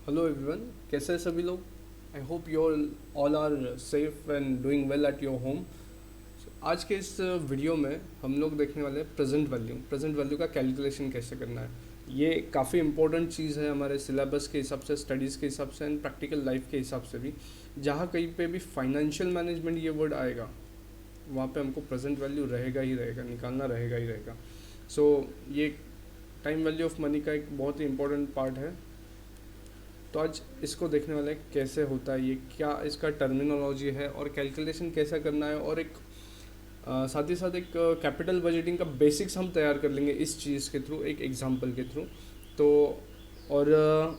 Hello everyone, कैसे हैं सभी लोग। I hope you all are safe and doing well at your home. आज के इस वीडियो में हम लोग देखने वाले हैं प्रेजेंट वैल्यू का कैलकुलेशन कैसे करना है। ये काफ़ी इंपॉर्टेंट चीज़ है हमारे सिलेबस के हिसाब से, स्टडीज़ के हिसाब से एंड प्रैक्टिकल लाइफ के हिसाब से भी। जहाँ कहीं पे भी फाइनेंशियल मैनेजमेंट ये वर्ड आएगा, वहाँ पे हमको प्रेजेंट वैल्यू रहेगा ही रहेगा, निकालना रहेगा ही रहेगा। सो ये टाइम वैल्यू ऑफ मनी का एक बहुत ही इंपॉर्टेंट पार्ट है। तो आज इसको देखने वाले हैं कैसे होता है ये, क्या इसका टर्मिनोलॉजी है और कैलकुलेशन कैसा करना है, और एक साथ ही साथ एक कैपिटल बजटिंग का बेसिक्स हम तैयार कर लेंगे इस चीज़ के थ्रू, एक एग्जांपल के थ्रू। तो और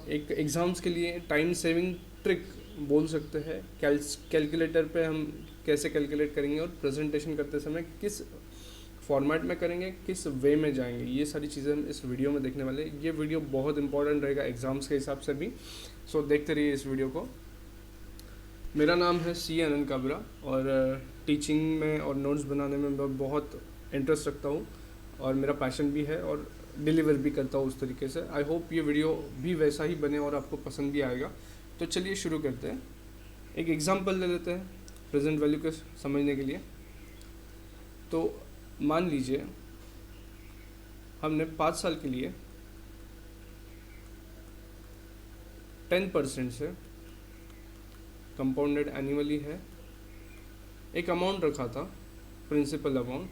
एक एग्ज़ाम्स के लिए टाइम सेविंग ट्रिक बोल सकते हैं, कैलकुलेटर पे हम कैसे कैलकुलेट करेंगे और प्रेजेंटेशन करते समय किस फॉर्मेट में करेंगे, किस वे में जाएंगे, ये सारी चीज़ें हम इस वीडियो में देखने वाले हैं। ये वीडियो बहुत इंपॉर्टेंट रहेगा एग्जाम्स के हिसाब से भी। सो देखते रहिए इस वीडियो को। मेरा नाम है सी आनंद काबरा और टीचिंग में और नोट्स बनाने में मैं बहुत इंटरेस्ट रखता हूँ और मेरा पैशन भी है और डिलीवर भी करता हूँ उस तरीके से। आई होप ये वीडियो भी वैसा ही बने और आपको पसंद भी आएगा। तो चलिए शुरू करते हैं। एक एग्जांपल ले लेते हैं प्रेजेंट वैल्यू को समझने के लिए। तो मान लीजिए हमने 5 साल के लिए 10% से कंपाउंडेड एनुअली है एक अमाउंट रखा था, प्रिंसिपल अमाउंट।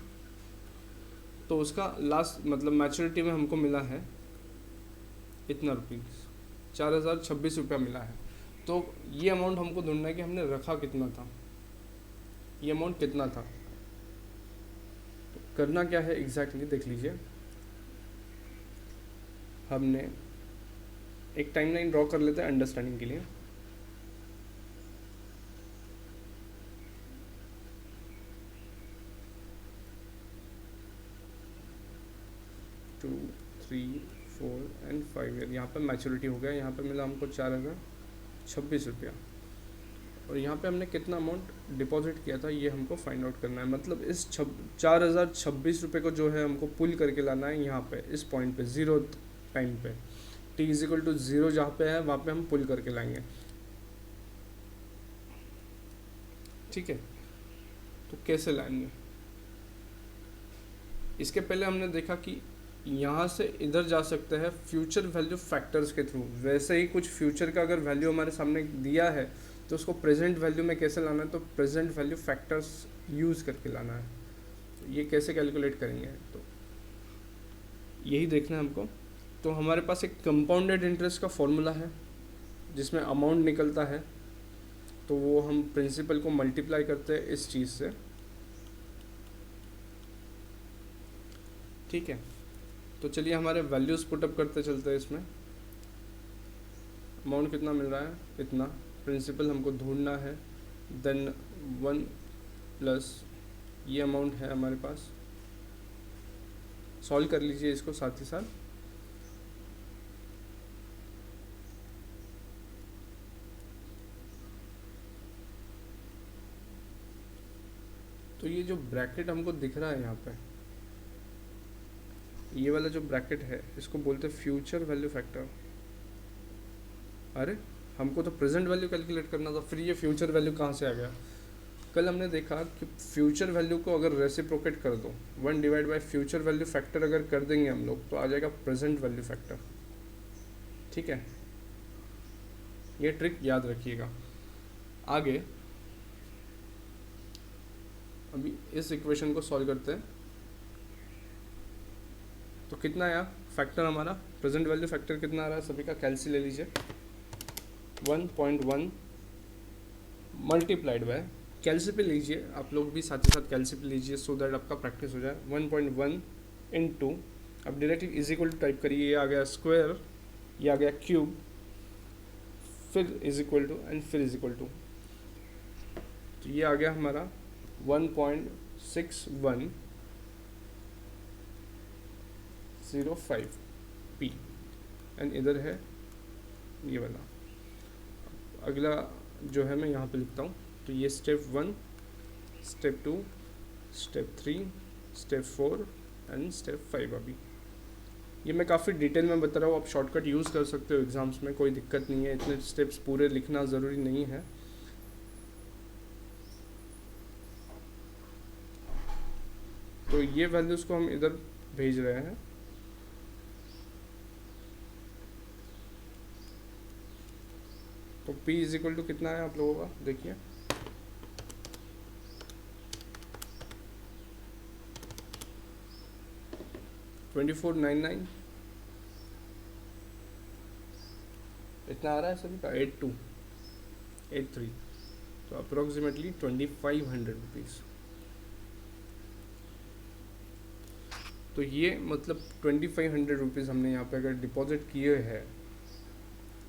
तो उसका लास्ट मतलब मैच्योरिटी में हमको मिला है इतना रुपीज़, 4026 रुपया मिला है। तो ये अमाउंट हमको ढूंढना है कि हमने रखा कितना था, ये अमाउंट कितना था। तो करना क्या है एग्जैक्टली देख लीजिए। हमने एक टाइमलाइन ड्रॉ कर लेते हैं अंडरस्टैंडिंग के लिए। टू, 3, 4 एंड 5 ईयर, यहाँ पे मैच्योरिटी हो गया, यहाँ पे मिला हमको 4026 रुपया। और यहाँ पे हमने कितना अमाउंट डिपॉजिट किया था ये हमको फाइंड आउट करना है। मतलब इस 4026 रुपये को जो है हमको पुल करके लाना है यहाँ पे, इस पॉइंट पे, ज़ीरो टाइम पे, T is equal to zero जहाँ पे है वहाँ पे हम पुल करके लाएंगे। ठीक है, तो कैसे लाएंगे, इसके पहले हमने देखा कि यहाँ से इधर जा सकते हैं फ्यूचर वैल्यू फैक्टर्स के थ्रू। वैसे ही कुछ फ्यूचर का अगर वैल्यू हमारे सामने दिया है तो उसको प्रेजेंट वैल्यू में कैसे लाना है, तो प्रेजेंट वैल्यू फैक्टर्स यूज़ करके लाना है। तो ये कैसे कैलकुलेट करेंगे, तो यही देखना है हमको। तो हमारे पास एक कंपाउंडेड इंटरेस्ट का फॉर्मूला है जिसमें अमाउंट निकलता है, तो वो हम प्रिंसिपल को मल्टीप्लाई करते हैं इस चीज़ से। ठीक है, तो चलिए हमारे वैल्यूज़ पुटअप करते चलते हैं इसमें। अमाउंट कितना मिल रहा है, इतना। प्रिंसिपल हमको ढूंढना है, देन 1 प्लस ये अमाउंट है हमारे पास। सॉल्व कर लीजिए इसको साथ ही साथ। तो ये जो ब्रैकेट हमको दिख रहा है यहाँ पे, ये वाला जो ब्रैकेट है इसको बोलते हैं फ्यूचर वैल्यू फैक्टर। अरे हमको तो प्रेजेंट वैल्यू कैलकुलेट करना था, फिर ये फ्यूचर वैल्यू कहाँ से आ गया। कल हमने देखा कि फ्यूचर वैल्यू को अगर रेसिप्रोकेट कर दो, 1/, फ्यूचर वैल्यू फैक्टर अगर कर देंगे हम लोग, तो आ जाएगा प्रेजेंट वैल्यू फैक्टर। ठीक है, ये ट्रिक याद रखिएगा। आगे अभी इस इक्वेशन को सॉल्व करते हैं। तो कितना आया फैक्टर हमारा, प्रेजेंट वैल्यू फैक्टर कितना आ रहा है, सभी का कैलसी ले लीजिए। 1.1 मल्टीप्लाइड बाय, कैलसी पे लीजिए आप लोग भी, साथ ही साथ कैलसी पे लीजिए सो दैट आपका प्रैक्टिस हो जाए। 1.1 इंटू, अब directly is equal to type करिए, ये आ गया स्क्वायर, ये आ गया क्यूब, फिर इज इक्वल टू एंड फिर इज इक्वल टू। तो ये आ गया हमारा 1.6105 पी, एंड इधर है ये वाला। अगला जो है मैं यहाँ पे लिखता हूँ। तो ये step 1, step 2, step 3, step 4 and step 5 अभी। ये मैं काफ़ी डिटेल में बता रहा हूँ, आप शॉर्टकट यूज़ कर सकते हो एग्ज़ाम्स में, कोई दिक्कत नहीं है, इतने स्टेप्स पूरे लिखना ज़रूरी नहीं है। तो ये वैल्यूज़ को हम इधर भेज रहे हैं। तो P इज इक्वल टू कितना है आप लोगों का, देखिए 2499 इतना आ रहा है सभी का, 8283, तो अप्रोक्सीमेटली 2500 रुपीज़। तो ये मतलब 2500 रुपीज़ हमने यहाँ पे अगर डिपॉजिट किए हैं,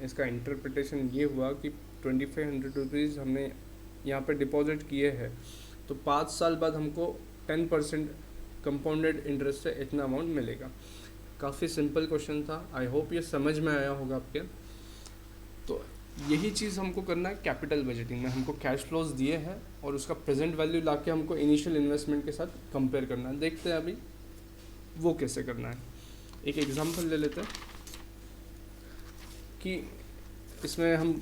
इसका इंटरप्रिटेशन ये हुआ कि 2500 रुपीज़ हमने यहाँ पे डिपॉजिट किए हैं, तो 5 साल बाद हमको 10% कंपाउंडेड इंटरेस्ट से इतना अमाउंट मिलेगा। काफ़ी सिंपल क्वेश्चन था, आई होप ये समझ में आया होगा आपके। तो यही चीज़ हमको करना है कैपिटल बजटिंग में, हमको कैश फ्लोज दिए हैं और उसका प्रेजेंट वैल्यू लाके हमको इनिशियल इन्वेस्टमेंट के साथ कंपेयर करना है। देखते हैं अभी वो कैसे करना है। एक एग्जांपल ले लेते हैं कि इसमें हम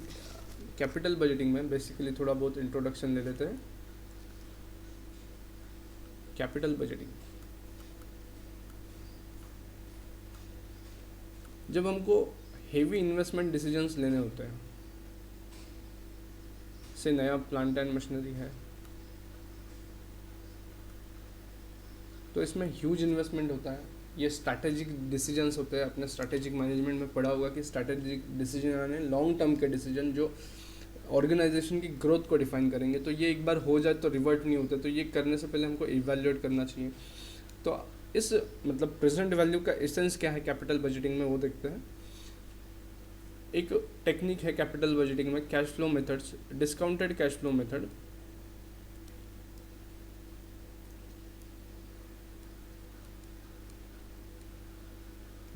कैपिटल बजटिंग में बेसिकली थोड़ा बहुत इंट्रोडक्शन ले लेते हैं। कैपिटल बजटिंग, जब हमको हेवी इन्वेस्टमेंट डिसीजंस लेने होते हैं, से नया प्लांट एंड मशीनरी है, तो इसमें ह्यूज इन्वेस्टमेंट होता है। ये स्ट्रैटेजिक डिसीजंस होते हैं, अपने स्ट्रैटेजिक मैनेजमेंट में पढ़ा होगा कि स्ट्रैटेजिक डिसीजन यानी लॉन्ग टर्म के डिसीजन जो ऑर्गेनाइजेशन की ग्रोथ को डिफाइन करेंगे। तो ये एक बार हो जाए तो रिवर्ट नहीं होते, तो ये करने से पहले हमको इवैल्यूएट करना चाहिए। तो इस मतलब प्रेजेंट वैल्यू का एसेंस क्या है कैपिटल बजटिंग में, वो देखते हैं। एक टेक्निक है कैपिटल बजटिंग में, cash flow methods, discounted cash flow method.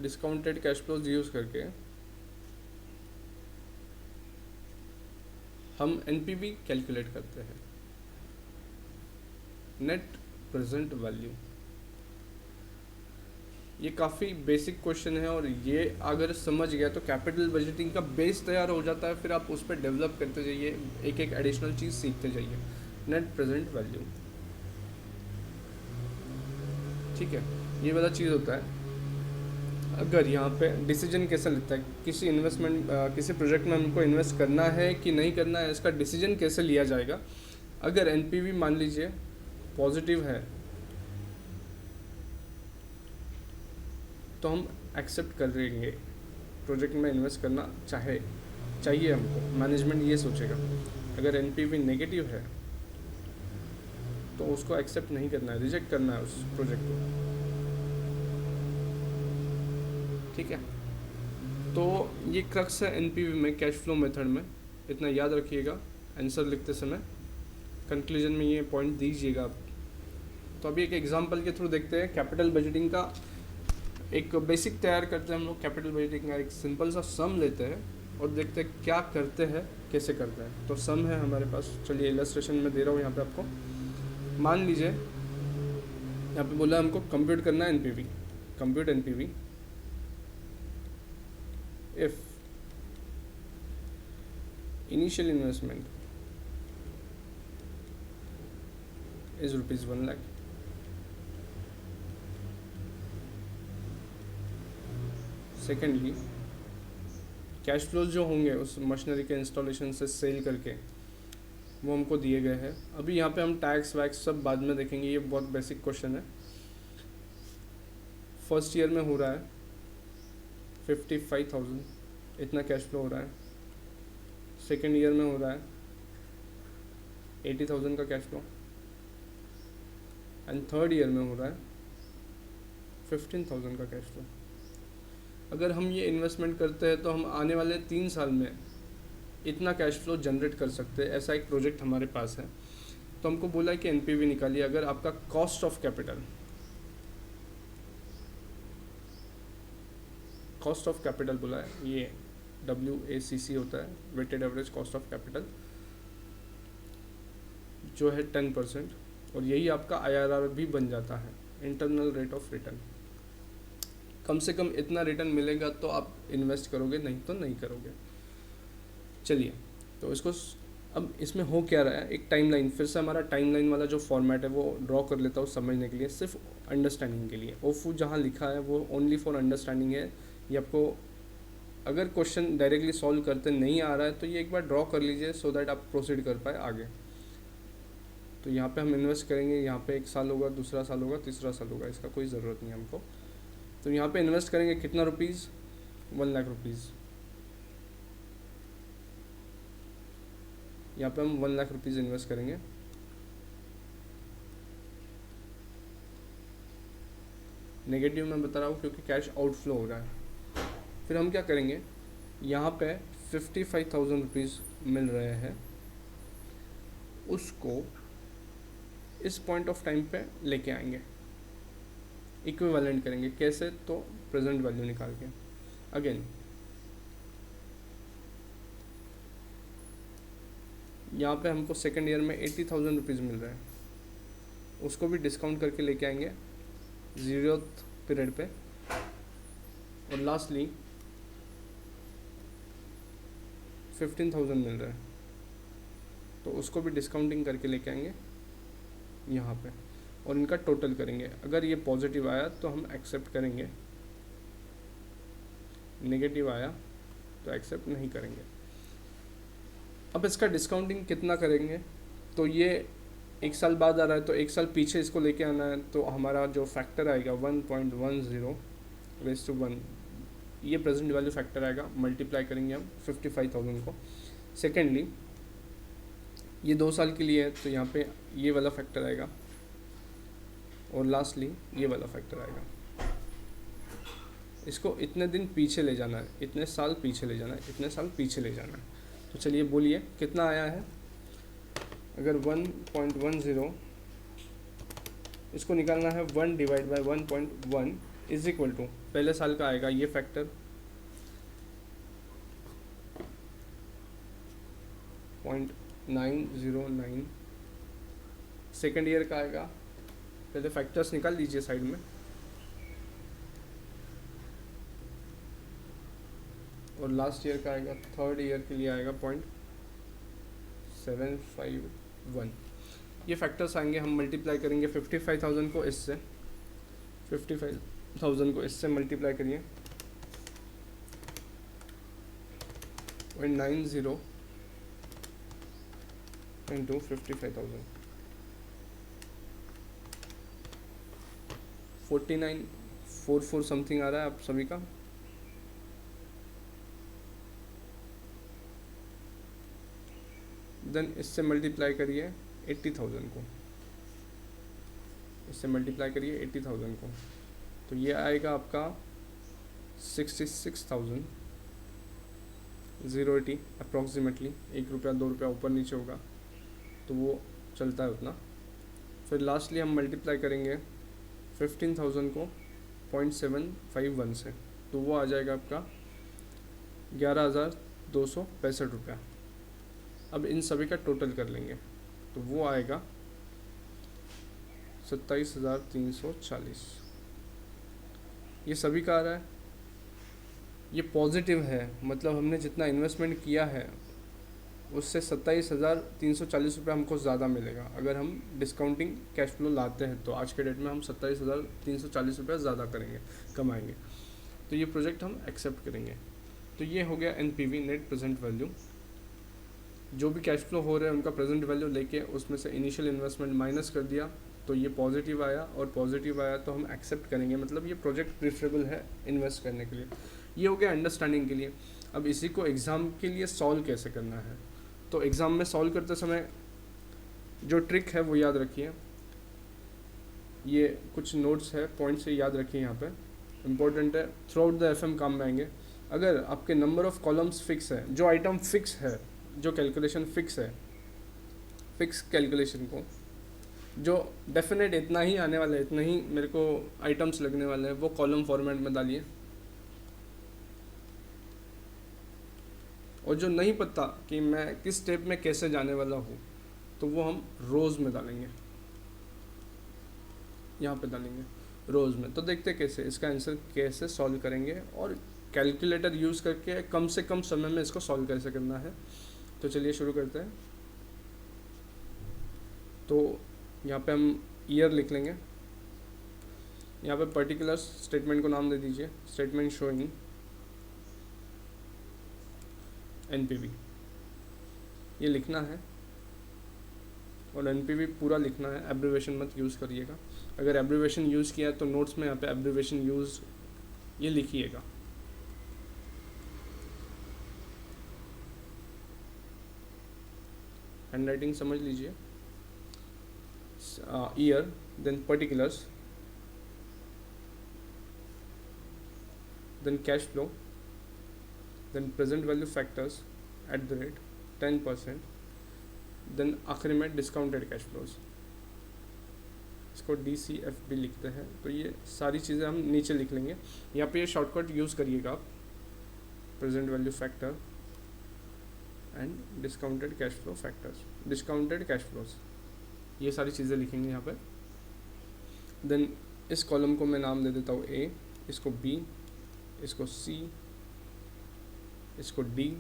Discounted cash flows use करके हम एनपीवी कैलकुलेट करते हैं, नेट प्रेजेंट वैल्यू। ये काफ़ी बेसिक क्वेश्चन है और ये अगर समझ गया तो कैपिटल बजटिंग का बेस तैयार हो जाता है। फिर आप उस पर डेवलप करते जाइए, एक एक एडिशनल चीज़ सीखते जाइए। नेट प्रेजेंट वैल्यू, ठीक है, ये वाला चीज़ होता है। अगर यहाँ पे डिसीजन कैसे लेता है किसी इन्वेस्टमेंट, किसी प्रोजेक्ट में हमको इन्वेस्ट करना है कि नहीं करना है, इसका डिसीजन कैसे लिया जाएगा। अगर एनपीवी मान लीजिए पॉजिटिव है तो हम एक्सेप्ट कर लेंगे, प्रोजेक्ट में इन्वेस्ट करना चाहिए हमको, मैनेजमेंट ये सोचेगा। अगर एनपीवी नेगेटिव है तो उसको एक्सेप्ट नहीं करना है, रिजेक्ट करना है उस प्रोजेक्ट को, ठीक है। तो ये क्रक्स है एनपीवी में, कैश फ्लो मेथड में, इतना याद रखिएगा आंसर लिखते समय, कंक्लूजन में ये पॉइंट दीजिएगा आप। तो अभी एक एग्जांपल के थ्रू देखते हैं कैपिटल बजटिंग का। एक बेसिक तैयार करते हैं हम लोग कैपिटल बजटिंग का, एक सिंपल सा सम लेते हैं और देखते हैं क्या करते हैं, कैसे करते हैं। तो सम है हमारे पास, चलिए इलस्ट्रेशन में दे रहा हूँ यहाँ पे आपको। मान लीजिए यहाँ पे बोला हमको कंप्यूट करना है NPV, compute NPV if initial investment is rupees 1 lakh, secondly cash flows जो होंगे उस मशीनरी के इंस्टॉलेशन से सेल करके वो हमको दिए गए हैं। अभी यहाँ पे हम टैक्स वैक्स सब बाद में देखेंगे, ये बहुत बेसिक क्वेश्चन है। फर्स्ट ईयर में हो रहा है 55,000, इतना कैश फ्लो हो रहा है। सेकेंड ईयर में हो रहा है 80,000 का cash flow, and third year में हो रहा है 15,000 का कैश फ्लो। अगर हम ये इन्वेस्टमेंट करते हैं तो हम आने वाले 3 साल में इतना कैश फ्लो जनरेट कर सकते हैं, ऐसा एक प्रोजेक्ट हमारे पास है। तो हमको बोला है कि एनपीवी निकालिए। अगर आपका कॉस्ट ऑफ कैपिटल बोला है, ये WACC होता है, weighted average cost of capital, जो है 10%, और यही आपका IRR भी बन जाता है, इंटरनल रेट ऑफ रिटर्न। कम से कम इतना रिटर्न मिलेगा तो आप इन्वेस्ट करोगे, नहीं तो नहीं करोगे। चलिए, तो इसको अब इसमें हो क्या रहा है, एक टाइमलाइन, फिर से हमारा टाइमलाइन वाला जो फॉर्मेट है वो ड्रॉ कर लेता हूँ समझने के लिए, सिर्फ अंडरस्टैंडिंग के लिए। ओफू जहाँ लिखा है वो ओनली फॉर अंडरस्टैंडिंग है। ये आपको अगर क्वेश्चन डायरेक्टली सॉल्व करते नहीं आ रहा है तो ये एक बार ड्रॉ कर लीजिए, सो दैट आप प्रोसीड कर पाए आगे। तो यहाँ पे हम इन्वेस्ट करेंगे, यहाँ पे 1 साल होगा, दूसरा साल होगा, तीसरा साल होगा, इसका कोई ज़रूरत नहीं है हमको। तो यहाँ पे इन्वेस्ट करेंगे कितना रुपीज़, 1 लाख रुपीज़। यहाँ पे हम 1 लाख रुपीज़ इन्वेस्ट करेंगे। नेगेटिव मैं बता रहा हूँ क्योंकि कैश आउटफ्लो हो रहा है। फिर हम क्या करेंगे, यहाँ पे 55,000 रुपीज़ मिल रहे हैं, उसको इस पॉइंट ऑफ टाइम पे लेके आएंगे, इक्विवेलेंट करेंगे। कैसे, तो प्रेजेंट वैल्यू निकाल के। अगेन यहाँ पे हमको सेकेंड ईयर में 80,000 रुपीज़ मिल रहा है, उसको भी डिस्काउंट करके लेके आएंगे 0th पीरियड पे। और लास्टली 15,000 मिल रहा है, तो उसको भी डिस्काउंटिंग करके लेके आएंगे यहाँ पे, और इनका टोटल करेंगे। अगर ये पॉजिटिव आया तो हम एक्सेप्ट करेंगे, नेगेटिव आया तो एक्सेप्ट नहीं करेंगे। अब इसका डिस्काउंटिंग कितना करेंगे, तो ये 1 साल बाद आ रहा है तो 1 साल पीछे इसको लेके आना है, तो हमारा जो फैक्टर आएगा 1.10 ये प्रेजेंट वैल्यू फैक्टर आएगा। मल्टीप्लाई करेंगे हम 55,000 को। सेकेंडली ये 2 साल के लिए है तो यहाँ पे ये वाला फैक्टर आएगा, और लास्टली ये वाला फैक्टर आएगा। इसको इतने दिन पीछे ले जाना है, इतने साल पीछे ले जाना है, इतने साल पीछे ले जाना है। तो चलिए बोलिए कितना आया है। अगर 1.10 इसको निकालना है, 1 divide by 1.1 is equal to, पहले साल का आएगा ये फैक्टर 0.909, सेकेंड ईयर का आएगा, पहले फैक्टर्स निकाल लीजिए साइड में, और लास्ट ईयर का आएगा, थर्ड ईयर के लिए आएगा 0.751। ये फैक्टर्स आएंगे, हम मल्टीप्लाई करेंगे 55,000 को इससे, 55,000 को इससे मल्टीप्लाई करिए 0.90 इंटू 55,000, 4944 समथिंग आ रहा है आप सभी का। देन इससे मल्टीप्लाई करिए 80,000 को, इससे मल्टीप्लाई करिए 80,000 को, तो ये आएगा आपका 66,080 अप्रॉक्सीमेटली। 1 रुपया 2 रुपया ऊपर नीचे होगा तो वो चलता है उतना। फिर लास्टली हम मल्टीप्लाई करेंगे 15,000 को 0.751 से, तो वो आ जाएगा आपका 11,265 रुपया। अब इन सभी का टोटल कर लेंगे तो वो आएगा 27,340। ये सभी का आ रहा है, ये पॉजिटिव है, मतलब हमने जितना इन्वेस्टमेंट किया है उससे 27,340 रुपये हमको ज़्यादा मिलेगा। अगर हम डिस्काउंटिंग कैश फ्लो लाते हैं तो आज के डेट में हम 27,340 रुपये ज़्यादा करेंगे, कमाएंगे। तो ये प्रोजेक्ट हम एक्सेप्ट करेंगे। तो ये हो गया NPV, नेट प्रेजेंट वैल्यू। जो भी कैश फ्लो हो रहे हैं उनका प्रेजेंट वैल्यू लेके उसमें से इनिशियल इन्वेस्टमेंट माइनस कर दिया तो ये पॉजिटिव आया, और पॉजिटिव आया तो हम एक्सेप्ट करेंगे, मतलब ये प्रोजेक्ट प्रेफरेबल है इन्वेस्ट करने के लिए। ये हो गया अंडरस्टैंडिंग के लिए। अब इसी को एग्ज़ाम के लिए सॉल्व कैसे करना है, तो एग्ज़ाम में सॉल्व करते समय जो ट्रिक है वो याद रखिए। ये कुछ नोट्स है, पॉइंट्स से याद रखिए, यहाँ पे इम्पोर्टेंट है, थ्रू आउट द FM काम में आएंगे। अगर आपके नंबर ऑफ़ कॉलम्स फिक्स है, जो आइटम फिक्स है, जो कैलकुलेशन फिक्स है, फिक्स कैलकुलेशन को जो डेफिनेट इतना ही आने वाला है, इतना ही मेरे को आइटम्स लगने वाले हैं, वो कॉलम फॉर्मेट में डालिए। और जो नहीं पता कि मैं किस स्टेप में कैसे जाने वाला हूँ तो वो हम रोज़ में डालेंगे, यहाँ पे डालेंगे। रोज़ में। तो देखते कैसे इसका आंसर कैसे सॉल्व करेंगे और कैलकुलेटर यूज़ करके कम से कम समय में इसको सॉल्व कैसे करना है। तो चलिए शुरू करते हैं। तो यहाँ पे हम ईयर लिख लेंगे। यहाँ पे पर्टिकुलर स्टेटमेंट को नाम दे दीजिए स्टेटमेंट शोइंग एनपीवी, ये लिखना है और एनपीवी पूरा लिखना है, एब्रीवेशन मत यूज़ करिएगा। अगर एब्रीवेशन यूज़ किया है तो नोट्स में यहाँ पे एब्रीवेशन यूज़ ये लिखिएगा। हैंड राइटिंग समझ लीजिए। Year, then particulars, then cash flow, then present value factors @ 10%, then आखिर में डिस्काउंटेड कैश फ्लोज, इसको DCF भी लिखते हैं। तो ये सारी चीज़ें हम नीचे लिख लेंगे। यहाँ पे ये शॉर्टकट यूज़ करिएगा आप, present value factor and discounted cash flow factors, discounted cash flows, ये सारी चीज़ें लिखेंगे यहाँ पे। देन इस कॉलम को मैं नाम दे देता हूँ A, इसको B, इसको C, इसको D,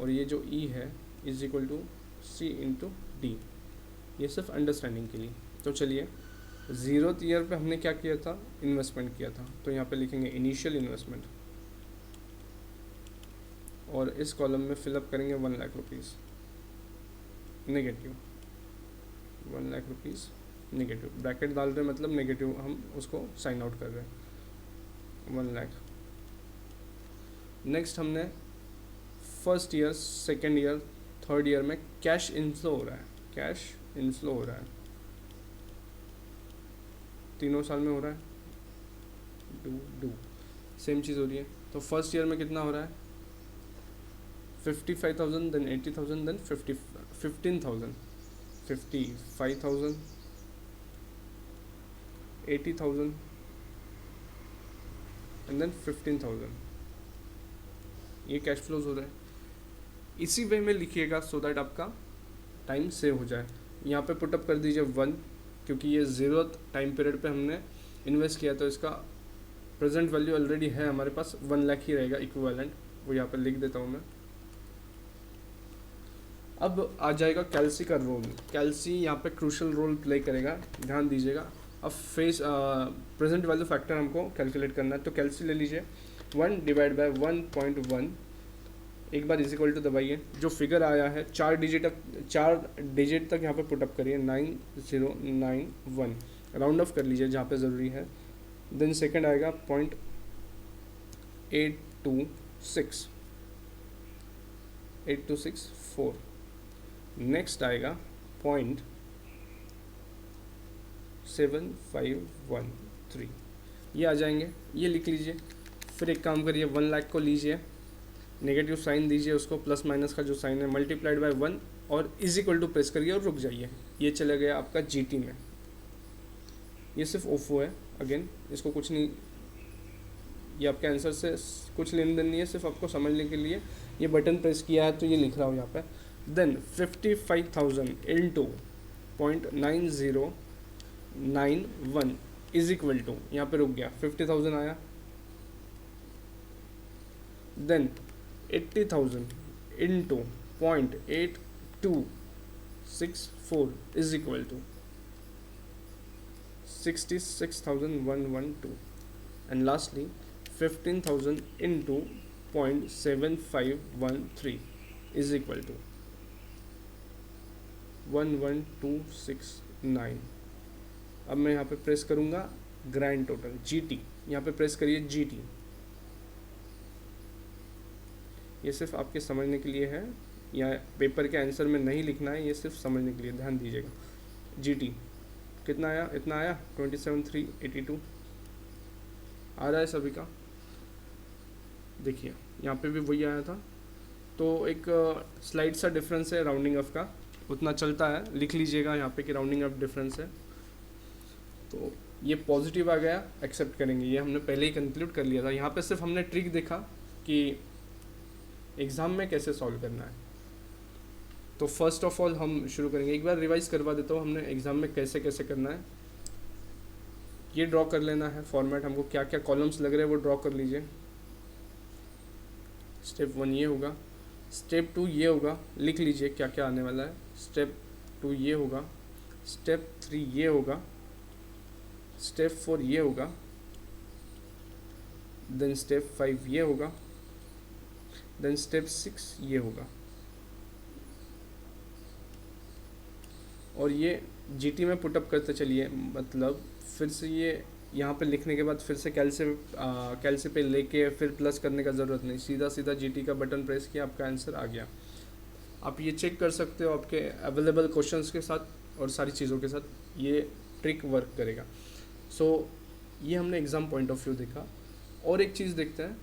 और ये जो E है = C × D। ये सिर्फ अंडरस्टैंडिंग के लिए। तो चलिए 0th ईयर पे हमने क्या किया था, इन्वेस्टमेंट किया था, तो यहाँ पे लिखेंगे इनिशियल इन्वेस्टमेंट और इस कॉलम में फिलअप करेंगे 1 lakh rupees negative, 1 lakh rupees negative, bracket डाल रहे हैं मतलब नेगेटिव हम उसको साइन आउट कर रहे हैं 1 लाख। नेक्स्ट हमने first year, second year, third year में कैश इनफ्लो हो रहा है, कैश इनफ्लो हो रहा है, तीनों साल में हो रहा है, डू सेम चीज़ हो रही है। तो फर्स्ट ईयर में कितना हो रहा है 55,000, देन 80,000, देन 15,000, 55,000, 80,000 एंड देन 15,000, ये कैश फ्लोज हो रहा है। इसी वे में लिखिएगा सो दैट आपका टाइम सेव हो जाए। यहाँ पे पुटअप कर दीजिए 1, क्योंकि ये 0th टाइम पीरियड पे हमने इन्वेस्ट किया, तो इसका प्रेजेंट वैल्यू ऑलरेडी है हमारे पास, 1 लाख ही रहेगा इक्विवेलेंट, वो यहाँ पे लिख देता हूँ मैं। अब आ जाएगा कैल्सी का रोल। कैल्सी यहाँ पे क्रूशल रोल प्ले करेगा, ध्यान दीजिएगा। अब प्रेजेंट वैल्यू फैक्टर हमको कैलकुलेट करना है, तो कैल्सी ले लीजिए 1 / 1.1, एक बार = दबाइए, जो फिगर आया है 4 डिजिट तक यहाँ पे पुटअप करिए, 9091, राउंड ऑफ कर लीजिए जहाँ पे ज़रूरी है। देन सेकंड आएगा 0.8264, नेक्स्ट आएगा 0.7513, ये आ जाएंगे, ये लिख लीजिए। फिर एक काम करिए 1 लाख को लीजिए, नेगेटिव साइन दीजिए उसको, प्लस माइनस का जो साइन है, मल्टीप्लाइड बाय 1 और = प्रेस करिए और रुक जाइए। ये चला गया आपका GT में। ये सिर्फ ओफो है, अगेन इसको कुछ नहीं, ये आपके आंसर से कुछ लेन देन नहीं है, सिर्फ आपको समझने के लिए ये बटन प्रेस किया है तो ये लिख रहा हूँ यहाँ पे। देन 55,000 × 0.9091 = यहाँ पे रुक गया, 50,000 आया। Then 80,000 × 0.8264 = 66,112, and lastly 15,000 × 0.7513 = 11,269। अब मैं यहाँ पे प्रेस करूँगा ग्रैंड टोटल GT, यहाँ पे प्रेस करिए GT। ये सिर्फ आपके समझने के लिए है, या पेपर के आंसर में नहीं लिखना है, ये सिर्फ समझने के लिए, ध्यान दीजिएगा। GT कितना आया, इतना आया 27,382 आ रहा है सभी का। देखिए यहाँ पे भी वही आया था, तो एक स्लाइड सा डिफरेंस है राउंडिंग ऑफ का, उतना चलता है, लिख लीजिएगा यहाँ पे कि राउंडिंग ऑफ डिफरेंस है। तो ये पॉजिटिव आ गया, एक्सेप्ट करेंगे, ये हमने पहले ही कंक्लूड कर लिया था। यहाँ पे सिर्फ हमने ट्रिक देखा कि एग्ज़ाम में कैसे सॉल्व करना है। तो फर्स्ट ऑफ ऑल हम शुरू करेंगे, एक बार रिवाइज करवा देता हूँ हमने एग्ज़ाम में कैसे कैसे करना है। ये ड्रॉ कर लेना है फॉर्मेट, हमको क्या क्या कॉलम्स लग रहे हैं वो ड्रॉ कर लीजिए। स्टेप 1 ये होगा। स्टेप 2 ये होगा, लिख लीजिए क्या क्या आने वाला है। स्टेप 2 ये होगा। स्टेप 3 ये होगा। स्टेप 4 ये होगा। देन स्टेप 5 ये होगा। देन स्टेप 6 ये होगा। और ये जीटी में पुटअप करते चलिए, मतलब फिर से ये यहाँ पे लिखने के बाद फिर से कैलसी पे लेके फिर प्लस करने का ज़रूरत नहीं, सीधा सीधा जीटी का बटन प्रेस किया, आपका आंसर आ गया। आप ये चेक कर सकते हो आपके अवेलेबल क्वेश्चंस के साथ और सारी चीज़ों के साथ ये ट्रिक वर्क करेगा। सो ये हमने एग्ज़ाम पॉइंट ऑफ व्यू देखा। और एक चीज़ देखते हैं,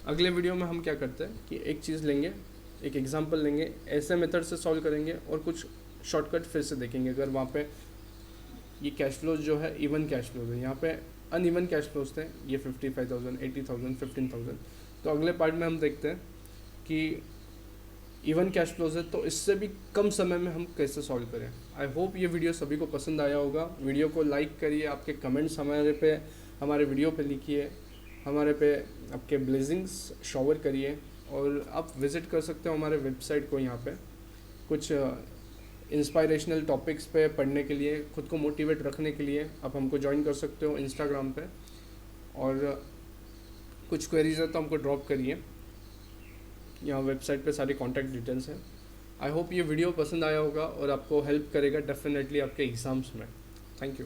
अगले वीडियो में हम क्या करते हैं कि एक चीज़ लेंगे, एक एग्जांपल लेंगे, ऐसे मेथड से सॉल्व करेंगे और कुछ शॉर्टकट फिर से देखेंगे। अगर वहाँ पे ये कैश फ्लोज जो है इवन कैश फ्लोज है, यहाँ पे अनइवन कैश फ्लोज थे, ये 55,000, 80,000, 15,000। तो अगले पार्ट में हम देखते हैं कि इवन कैश फ्लोज है तो इससे भी कम समय में हम कैसे सॉल्व करें। आई होप ये वीडियो सभी को पसंद आया होगा। वीडियो को लाइक करिए, आपके कमेंट्स हमारे वीडियो पे लिखिए, हमारे पे आपके ब्लेसिंग्स शॉवर करिए। और आप विज़िट कर सकते हो हमारे वेबसाइट को, यहाँ पे कुछ इंस्पायरेशनल टॉपिक्स पे पढ़ने के लिए, खुद को मोटिवेट रखने के लिए आप हमको ज्वाइन कर सकते हो इंस्टाग्राम पे। और कुछ क्वेरीज है तो हमको ड्रॉप करिए, यहाँ वेबसाइट पे सारी कॉन्टैक्ट डिटेल्स हैं। आई होप ये वीडियो पसंद आया होगा और आपको हेल्प करेगा डेफिनेटली आपके एग्ज़ाम्स में। Thank you.